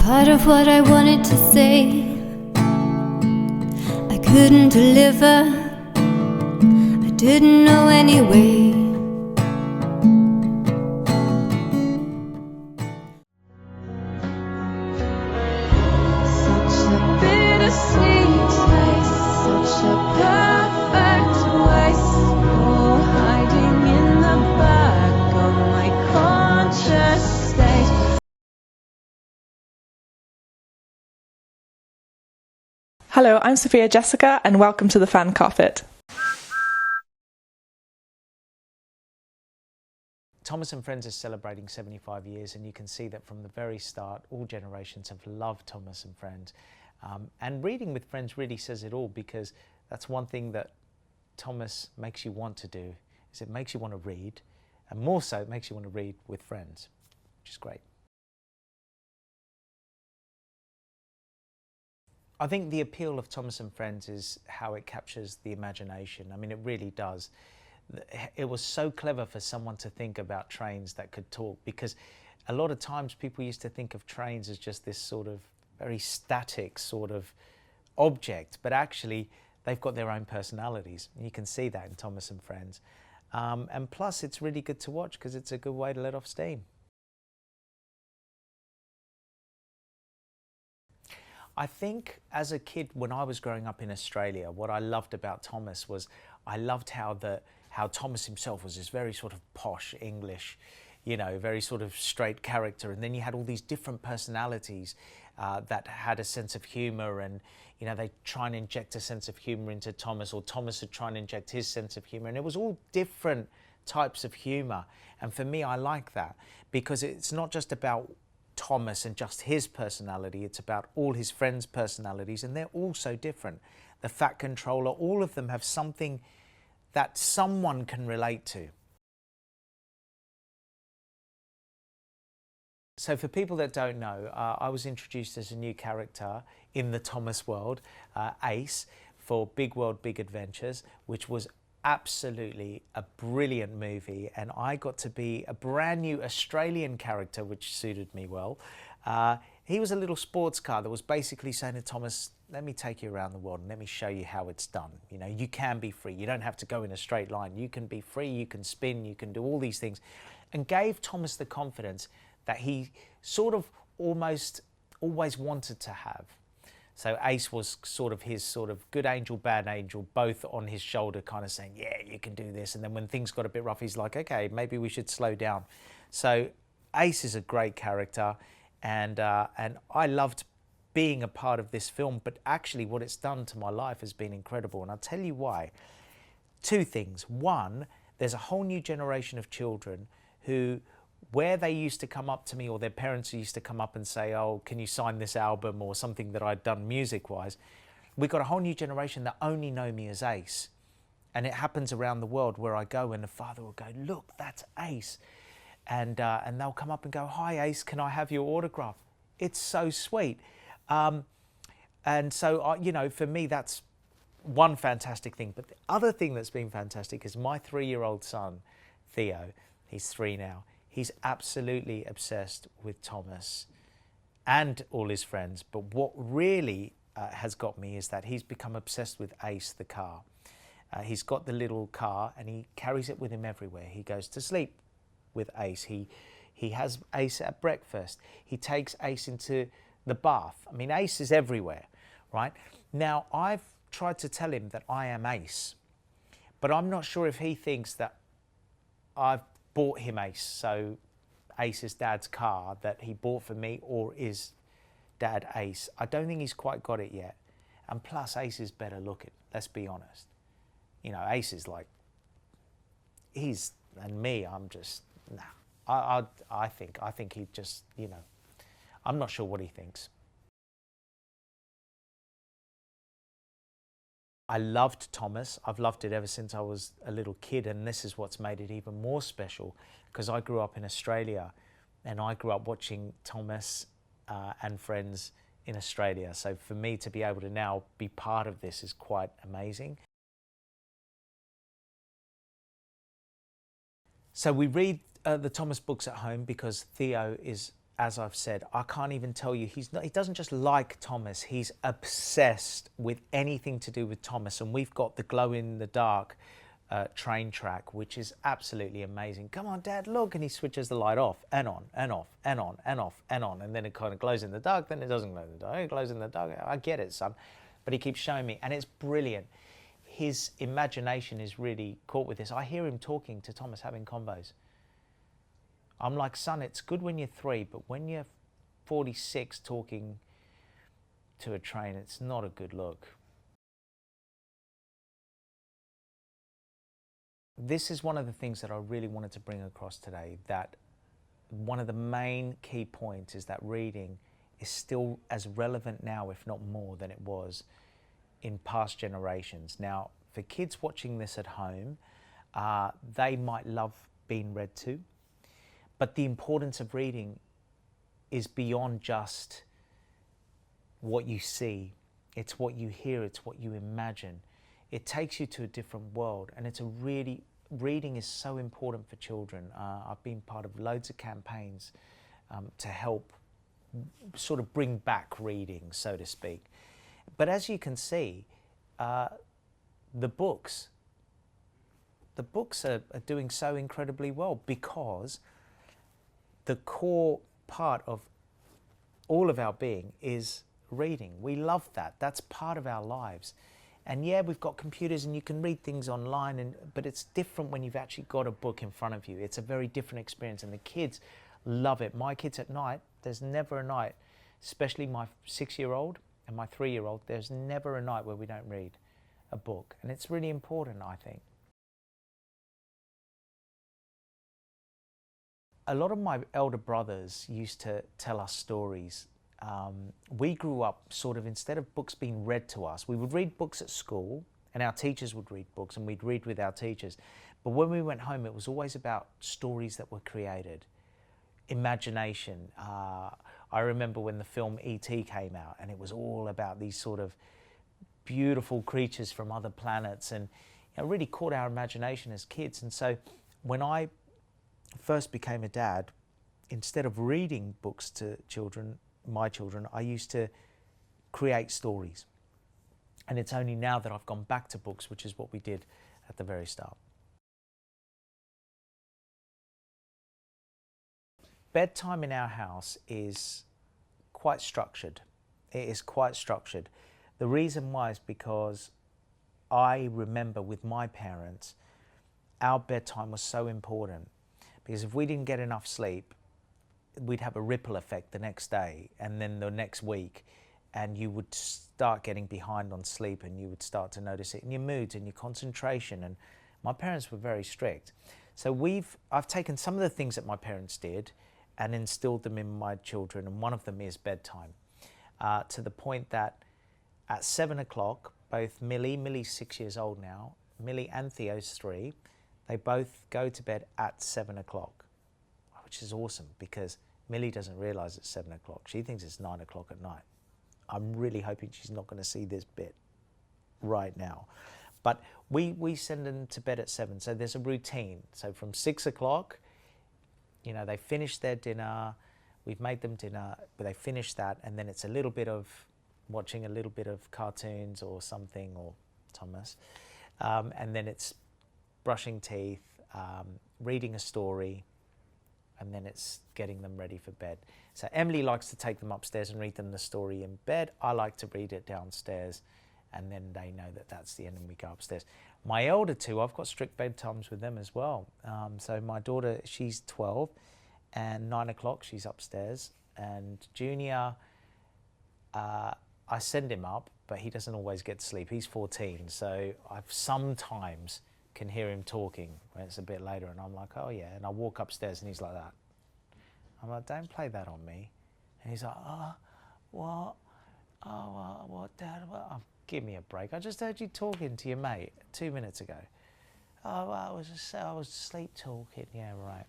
Part of what I wanted to say I couldn't deliver, I didn't know anyway. Such a bittersweet taste, such a perfect waste, all hiding in the back of my conscious state. Hello, I'm Sophia Jessica and welcome to the Fan Carpet. Thomas and Friends is celebrating 75 years, and you can see that from the very start all generations have loved Thomas and Friends. And reading with friends really says it all, because that's one thing that Thomas makes you want to do, is it makes you want to read, and more so it makes you want to read with friends, which is great. I think the appeal of Thomas and Friends is how it captures the imagination. I mean, it really does. It was so clever for someone to think about trains that could talk, because a lot of times people used to think of trains as just this sort of very static sort of object, but actually they've got their own personalities. And you can see that in Thomas and Friends. And plus it's really good to watch because it's a good way to let off steam. I think as a kid, when I was growing up in Australia, what I loved about Thomas was I loved how Thomas himself was this very sort of posh English, you know, very sort of straight character. And then you had all these different personalities that had a sense of humour, and, you know, they try and inject a sense of humour into Thomas, or Thomas would try and inject his sense of humour. And it was all different types of humour. And for me, I like that, because it's not just about Thomas and just his personality, it's about all his friends' personalities, and they're all so different. The Fat Controller, all of them have something that someone can relate to. So for people that don't know, I was introduced as a new character in the Thomas world, Ace, for Big World, Big Adventures, which was absolutely a brilliant movie, and I got to be a brand new Australian character, which suited me well. He was a little sports car that was basically saying to Thomas, let me take you around the world and let me show you how it's done. You know, you can be free. You don't have to go in a straight line. You can be free, you can spin, you can do all these things. And gave Thomas the confidence that he sort of almost always wanted to have. So Ace was sort of his sort of good angel, bad angel, both on his shoulder, kind of saying, yeah, you can do this. And then when things got a bit rough, he's like, okay, maybe we should slow down. So Ace is a great character, and I loved being a part of this film, but actually what it's done to my life has been incredible. And I'll tell you why. Two things. One, there's a whole new generation of children who, where they used to come up to me, or their parents used to come up and say, oh, can you sign this album, or something that I'd done music-wise, we've got a whole new generation that only know me as Ace. And it happens around the world where I go, and the father will go, look, that's Ace. And they'll come up and go, hi, Ace, can I have your autograph? It's so sweet. And so, you know, for me, that's one fantastic thing. But the other thing that's been fantastic is my 3-year-old son, Theo, he's 3 now, he's absolutely obsessed with Thomas and all his friends. But what really has got me is that he's become obsessed with Ace, the car. He's got the little car and he carries it with him everywhere. He goes to sleep with Ace. He has Ace at breakfast. He takes Ace into the bath. I mean, Ace is everywhere, right? Now, I've tried to tell him that I am Ace, but I'm not sure if he thinks that I've bought him Ace, so Ace is Dad's car that he bought for me, or is Dad Ace? I don't think he's quite got it yet. And plus, Ace is better looking, let's be honest. You know, Ace is like, and me, I'm just, nah. I think he just, you know, I'm not sure what he thinks. I loved Thomas. I've loved it ever since I was a little kid, and this is what's made it even more special, because I grew up in Australia and I grew up watching Thomas and Friends in Australia. So for me to be able to now be part of this is quite amazing. So we read the Thomas books at home because Theo is as I've said, I can't even tell you, he doesn't just like Thomas, he's obsessed with anything to do with Thomas. And we've got the glow-in-the-dark train track, which is absolutely amazing. Come on, Dad, look. And he switches the light off and on and off and on and off and on. And then it kind of glows in the dark, then it doesn't glow in the dark. It glows in the dark. I get it, son. But he keeps showing me, and it's brilliant. His imagination is really caught with this. I hear him talking to Thomas, having combos. I'm like, son, it's good when you're 3, but when you're 46 talking to a train, it's not a good look. This is one of the things that I really wanted to bring across today, that one of the main key points is that reading is still as relevant now, if not more, than it was in past generations. Now, for kids watching this at home, they might love being read to, but the importance of reading is beyond just what you see. It's what you hear, it's what you imagine. It takes you to a different world, and reading is so important for children. I've been part of loads of campaigns to help sort of bring back reading, so to speak. But as you can see, the books are doing so incredibly well, because the core part of all of our being is reading. We love that. That's part of our lives. And yeah, we've got computers and you can read things online, but it's different when you've actually got a book in front of you. It's a very different experience, and the kids love it. My kids at night, there's never a night, especially my 6-year-old and my 3-year-old, there's never a night where we don't read a book. And it's really important, I think. A lot of my elder brothers used to tell us stories. We grew up sort of, instead of books being read to us, we would read books at school, and our teachers would read books, and we'd read with our teachers. But when we went home, it was always about stories that were created, imagination. I remember when the film E.T. came out, and it was all about these sort of beautiful creatures from other planets, and it really caught our imagination as kids. And so when I first became a dad, instead of reading books to children, my children, I used to create stories. And it's only now that I've gone back to books, which is what we did at the very start. Bedtime in our house is quite structured. It is quite structured. The reason why is because I remember with my parents, our bedtime was so important, because if we didn't get enough sleep, we'd have a ripple effect the next day and then the next week, and you would start getting behind on sleep, and you would start to notice it in your moods and your concentration. And my parents were very strict. So I've taken some of the things that my parents did and instilled them in my children, and one of them is bedtime, to the point that at 7 o'clock, both Millie's 6 years old now, Millie and Theo's 3, they both go to bed at 7 o'clock. Which is awesome, because Millie doesn't realise it's 7 o'clock. She thinks it's 9 o'clock at night. I'm really hoping she's not going to see this bit right now. But we send them to bed at 7, so there's a routine. So from 6 o'clock, you know, they finish their dinner, we've made them dinner, but they finish that, and then it's a little bit of watching a little bit of cartoons or something, or Thomas, and then it's brushing teeth, reading a story, and then it's getting them ready for bed. So Emily likes to take them upstairs and read them the story in bed. I like to read it downstairs, and then they know that that's the end and we go upstairs. My elder 2, I've got strict bedtimes with them as well. So my daughter, she's 12, and 9 o'clock she's upstairs. And Junior, I send him up, but he doesn't always get to sleep. He's 14, so I've sometimes can hear him talking when it's a bit later, and I'm like, oh yeah, and I walk upstairs and he's like that. I'm like, don't play that on me. And he's like, oh, what? Oh, what, Dad? What? Oh, give me a break. I just heard you talking to your mate 2 minutes ago. Oh, well, I was sleep talking. Yeah, right.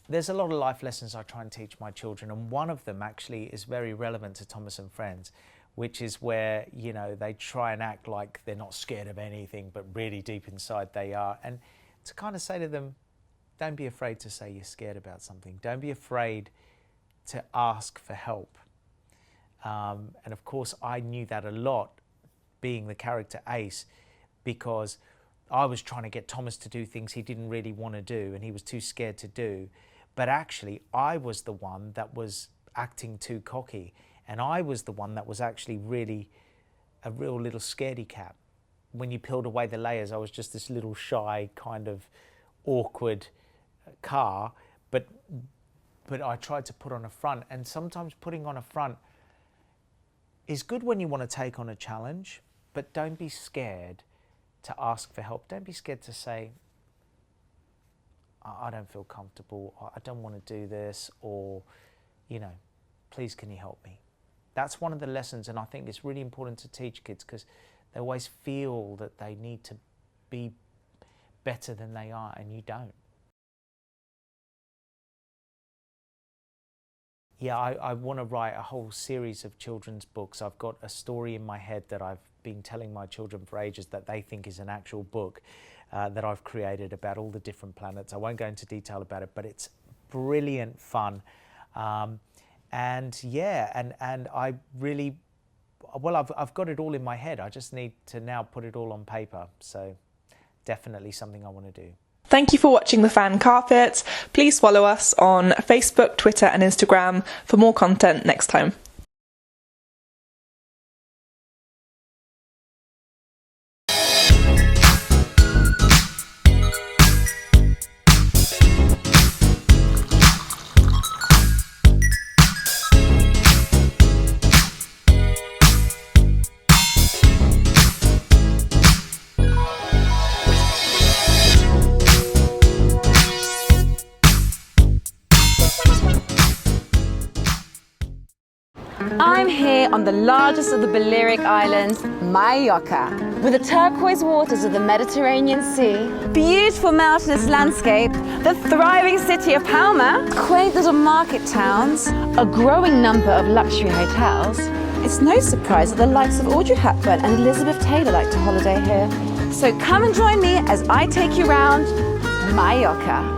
There's a lot of life lessons I try and teach my children, and one of them actually is very relevant to Thomas and Friends, which is where, you know, they try and act like they're not scared of anything, but really deep inside they are. And to kind of say to them, don't be afraid to say you're scared about something. Don't be afraid to ask for help. And of course, I knew that a lot, being the character Ace, because I was trying to get Thomas to do things he didn't really want to do and he was too scared to do. But actually, I was the one that was acting too cocky, and I was the one that was actually really a real little scaredy cat. When you peeled away the layers, I was just this little shy, kind of awkward car, but I tried to put on a front. And sometimes putting on a front is good when you want to take on a challenge, but don't be scared to ask for help. Don't be scared to say, I don't feel comfortable, or I don't want to do this, or, you know, please can you help me? That's one of the lessons, and I think it's really important to teach kids, because they always feel that they need to be better than they are, and you don't. Yeah, I want to write a whole series of children's books. I've got a story in my head that I've been telling my children for ages that they think is an actual book that I've created about all the different planets. I won't go into detail about it, but it's brilliant fun. And yeah, and I really, well, I've got it all in my head. I just need to now put it all on paper. So definitely something I want to do. Thank you for watching The Fan Carpet. Please follow us on Facebook, Twitter and Instagram for more content next time. I'm here on the largest of the Balearic Islands, Mallorca, with the turquoise waters of the Mediterranean Sea, beautiful mountainous landscape, the thriving city of Palma, quaint little market towns, a growing number of luxury hotels. It's no surprise that the likes of Audrey Hepburn and Elizabeth Taylor like to holiday here. So come and join me as I take you round Mallorca.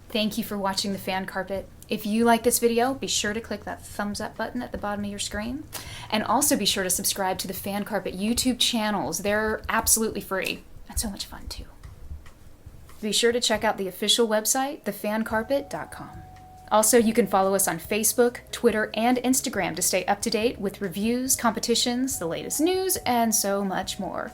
Thank you for watching The Fan Carpet. If you like this video, be sure to click that thumbs up button at the bottom of your screen. And also be sure to subscribe to the Fan Carpet YouTube channels. They're absolutely free and so much fun too. Be sure to check out the official website, thefancarpet.com. Also, you can follow us on Facebook, Twitter, and Instagram to stay up to date with reviews, competitions, the latest news, and so much more.